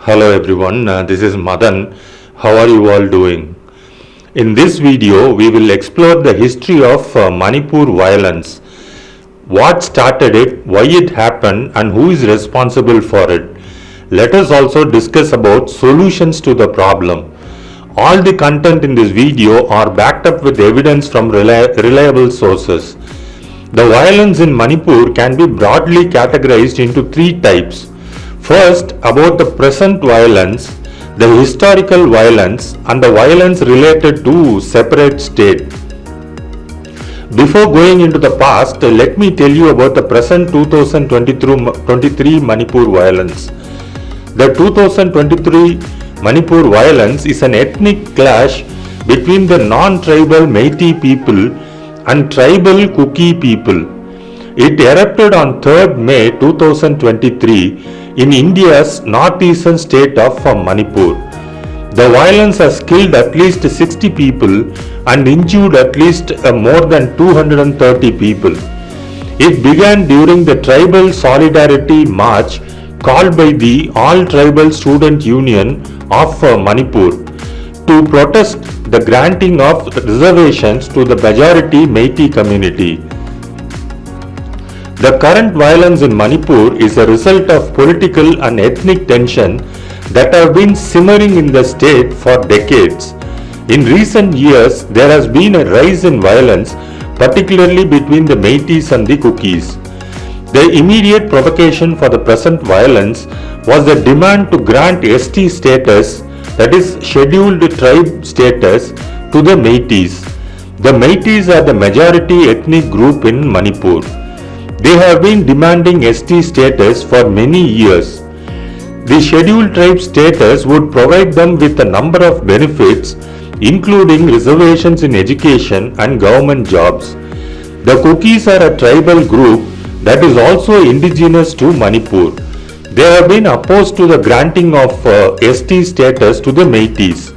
Hello everyone, this is Madan. How are you all doing? In this video, we will explore the history of Manipur violence. What started it, why it happened, and who is responsible for it. Let us also discuss about solutions to the problem. All the content in this video are backed up with evidence from reliable sources. The violence in Manipur can be broadly categorized into three types. First, about the present violence, the historical violence, and the violence related to separate state. Before going into the past, let me tell you about the present 2023 Manipur violence. The 2023 Manipur violence is an ethnic clash between the non-tribal Meitei people and tribal Kuki people. It erupted on 3rd May 2023 in India's northeastern state of Manipur. The violence has killed at least 60 people and injured at least more than 230 people. It began during the Tribal Solidarity March called by the All Tribal Student Union of Manipur to protest the granting of reservations to the majority Meitei community. The current violence in Manipur is a result of political and ethnic tension that have been simmering in the state for decades. In recent years, there has been a rise in violence, particularly between the Meiteis and the Kukis. The immediate provocation for the present violence was the demand to grant ST status, that is scheduled tribe status, to the Meiteis. The Meiteis are the majority ethnic group in Manipur. They have been demanding ST status for many years. The scheduled tribe status would provide them with a number of benefits, including reservations in education and government jobs. The Kukis are a tribal group that is also indigenous to Manipur. They have been opposed to the granting of ST status to the Meiteis.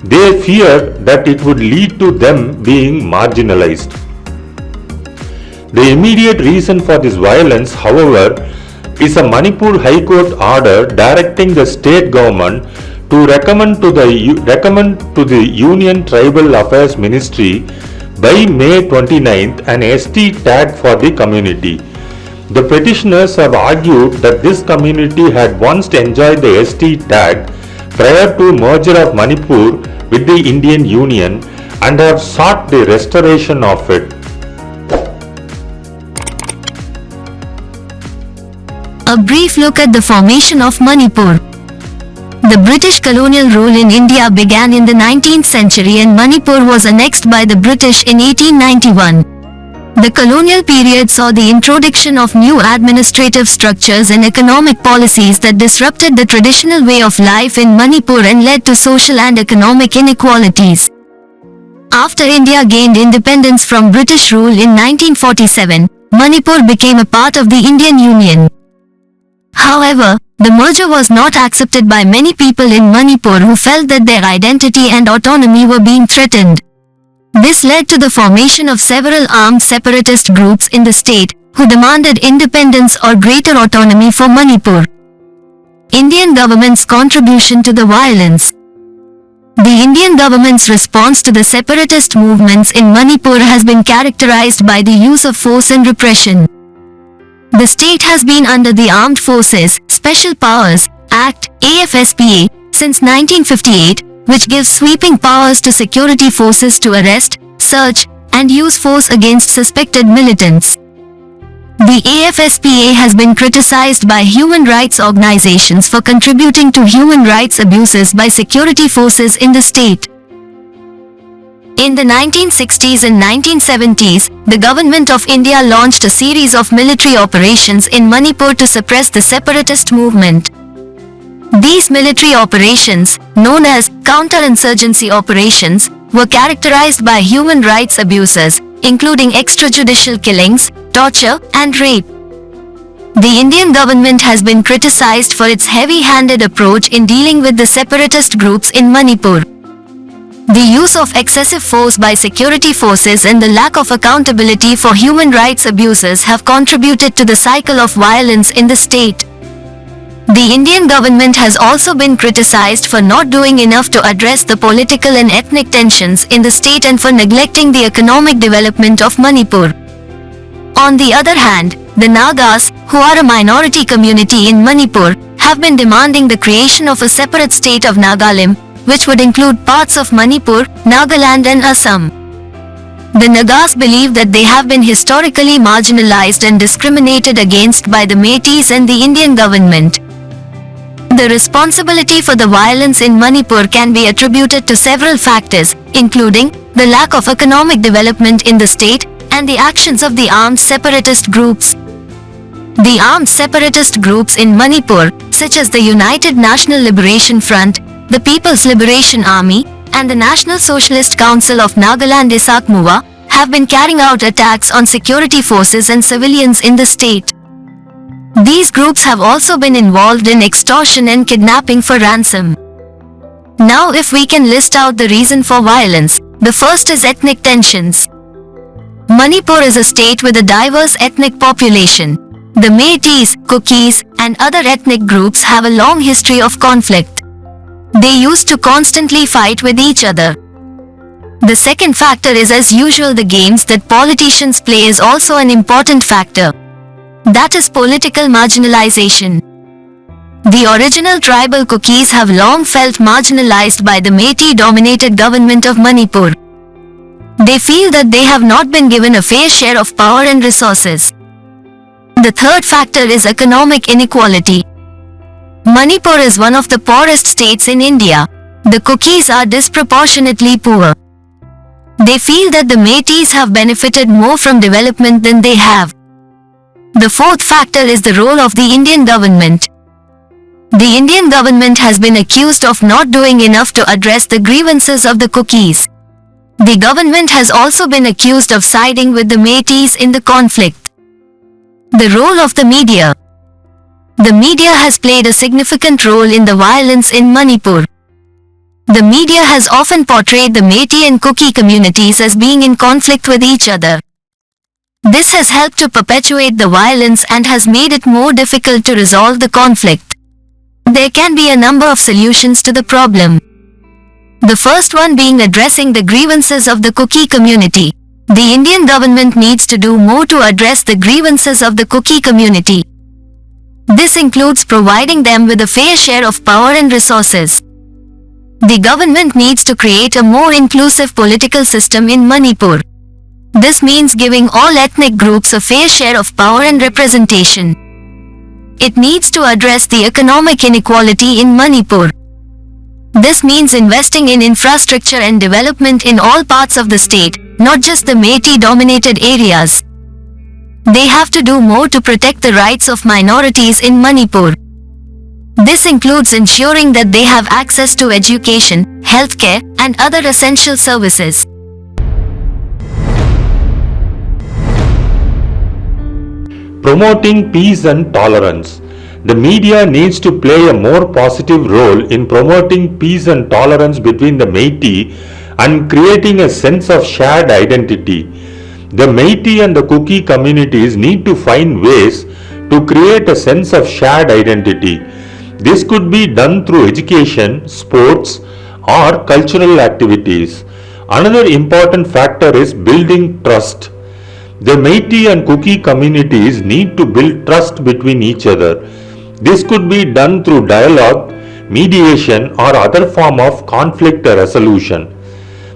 They fear that it would lead to them being marginalized. The immediate reason for this violence, however, is a Manipur High Court order directing the state government to recommend to the Union Tribal Affairs Ministry by May 29th an ST tag for the community. The petitioners have argued that this community had once enjoyed the ST tag prior to merger of Manipur with the Indian Union and have sought the restoration of it. A brief look at the formation of Manipur. The British colonial rule in India began in the 19th century and Manipur was annexed by the British in 1891. The colonial period saw the introduction of new administrative structures and economic policies that disrupted the traditional way of life in Manipur and led to social and economic inequalities. After India gained independence from British rule in 1947, Manipur became a part of the Indian Union. However, the merger was not accepted by many people in Manipur who felt that their identity and autonomy were being threatened. This led to the formation of several armed separatist groups in the state, who demanded independence or greater autonomy for Manipur. Indian government's contribution to the violence. The Indian government's response to the separatist movements in Manipur has been characterized by the use of force and repression. The state has been under the Armed Forces, Special Powers Act, AFSPA, since 1958, which gives sweeping powers to security forces to arrest, search, and use force against suspected militants. The AFSPA has been criticized by human rights organizations for contributing to human rights abuses by security forces in the state. In the 1960s and 1970s, the Government of India launched a series of military operations in Manipur to suppress the separatist movement. These military operations, known as counterinsurgency operations, were characterized by human rights abuses, including extrajudicial killings, torture, and rape. The Indian government has been criticized for its heavy-handed approach in dealing with the separatist groups in Manipur. The use of excessive force by security forces and the lack of accountability for human rights abuses have contributed to the cycle of violence in the state. The Indian government has also been criticized for not doing enough to address the political and ethnic tensions in the state and for neglecting the economic development of Manipur. On the other hand, the Nagas, who are a minority community in Manipur, have been demanding the creation of a separate state of Nagalim, which would include parts of Manipur, Nagaland and Assam. The Nagas believe that they have been historically marginalized and discriminated against by the Meiteis and the Indian government. The responsibility for the violence in Manipur can be attributed to several factors, including the lack of economic development in the state and the actions of the armed separatist groups. The armed separatist groups in Manipur, such as the United National Liberation Front, the People's Liberation Army, and the National Socialist Council of Nagaland Isakmuwa, have been carrying out attacks on security forces and civilians in the state. These groups have also been involved in extortion and kidnapping for ransom. Now if we can list out the reason for violence, the first is ethnic tensions. Manipur is a state with a diverse ethnic population. The Meiteis, Kukis, and other ethnic groups have a long history of conflict. They used to constantly fight with each other. The second factor is, as usual, the games that politicians play is also an important factor. That is political marginalization. The original tribal Kukis have long felt marginalized by the Meitei-dominated government of Manipur. They feel that they have not been given a fair share of power and resources. The third factor is economic inequality. Manipur is one of the poorest states in India. The Kukis are disproportionately poor. They feel that the Meiteis have benefited more from development than they have. The fourth factor is the role of the Indian government. The Indian government has been accused of not doing enough to address the grievances of the Kukis. The government has also been accused of siding with the Meiteis in the conflict. The role of the media. The media has played a significant role in the violence in Manipur. The media has often portrayed the Meitei and Kuki communities as being in conflict with each other. This has helped to perpetuate the violence and has made it more difficult to resolve the conflict. There can be a number of solutions to the problem. The first one being addressing the grievances of the Kuki community. The Indian government needs to do more to address the grievances of the Kuki community. This includes providing them with a fair share of power and resources. The government needs to create a more inclusive political system in Manipur. This means giving all ethnic groups a fair share of power and representation. It needs to address the economic inequality in Manipur. This means investing in infrastructure and development in all parts of the state, not just the Meitei-dominated areas. They have to do more to protect the rights of minorities in Manipur. This includes ensuring that they have access to education, healthcare, and other essential services. Promoting peace and tolerance. The media needs to play a more positive role in promoting peace and tolerance between the Meitei and creating a sense of shared identity. The Meitei and the Kuki communities need to find ways to create a sense of shared identity. This could be done through education, sports, or cultural activities. Another important factor is building trust. The Meitei and Kuki communities need to build trust between each other. This could be done through dialogue, mediation, or other form of conflict resolution.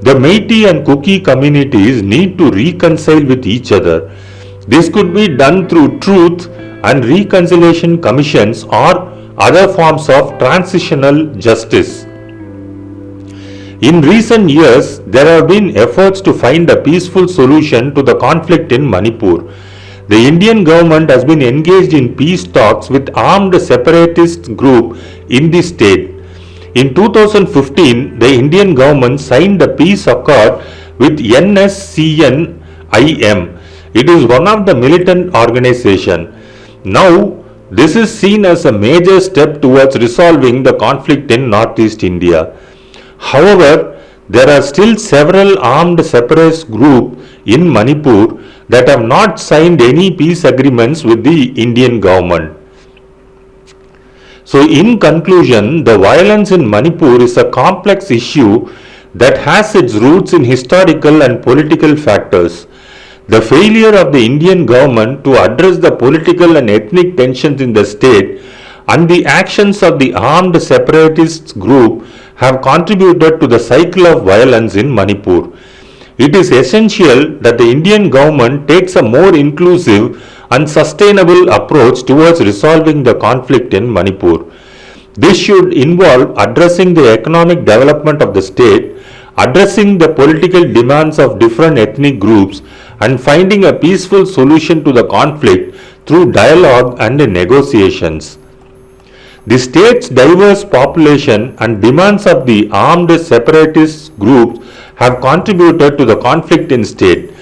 The Meitei and Kuki communities need to reconcile with each other. This could be done through truth and reconciliation commissions or other forms of transitional justice. In recent years, there have been efforts to find a peaceful solution to the conflict in Manipur. The Indian government has been engaged in peace talks with armed separatist group in the state. In 2015, the Indian government signed a peace accord with NSCN-IM. It is one of the militant organization. Now, this is seen as a major step towards resolving the conflict in Northeast India. However, there are still several armed separatist groups in Manipur that have not signed any peace agreements with the Indian government. So in conclusion, the violence in Manipur is a complex issue that has its roots in historical and political factors. The failure of the Indian government to address the political and ethnic tensions in the state and the actions of the armed separatist group have contributed to the cycle of violence in Manipur. It is essential that the Indian government takes a more inclusive and sustainable approach towards resolving the conflict in Manipur. This should involve addressing the economic development of the state, addressing the political demands of different ethnic groups, and finding a peaceful solution to the conflict through dialogue and negotiations. The state's diverse population and demands of the armed separatist groups have contributed to the conflict in state.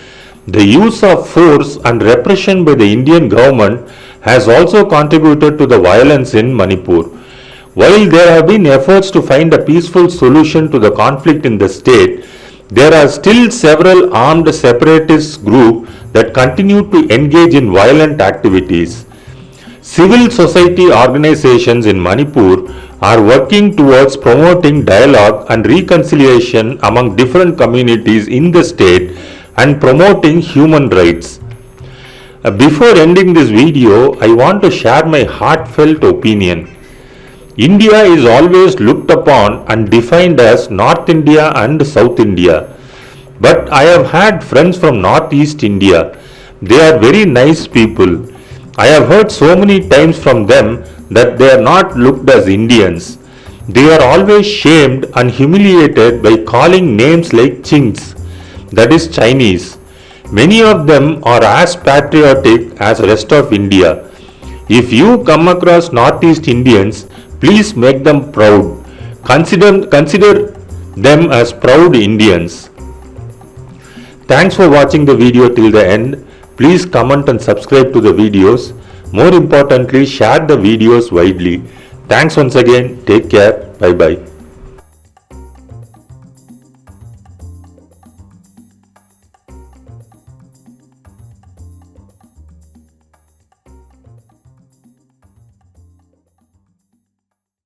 The use of force and repression by the Indian government has also contributed to the violence in Manipur. While there have been efforts to find a peaceful solution to the conflict in the state, there are still several armed separatist groups that continue to engage in violent activities. Civil society organizations in Manipur are working towards promoting dialogue and reconciliation among different communities in the state and promoting human rights. Before ending this video, I want to share my heartfelt opinion. India is always looked upon and defined as North India and South India. But I have had friends from Northeast India. They are very nice people. I have heard so many times from them that they are not looked as Indians. They are always shamed and humiliated by calling names like Chinks, that is Chinese. Many of them are as patriotic as rest of India. If you come across Northeast Indians, please make them proud. Consider them as proud Indians. Thanks for watching the video till the end. Please comment and subscribe to the videos. More importantly, share the videos widely. Thanks once again. Take care. Bye bye.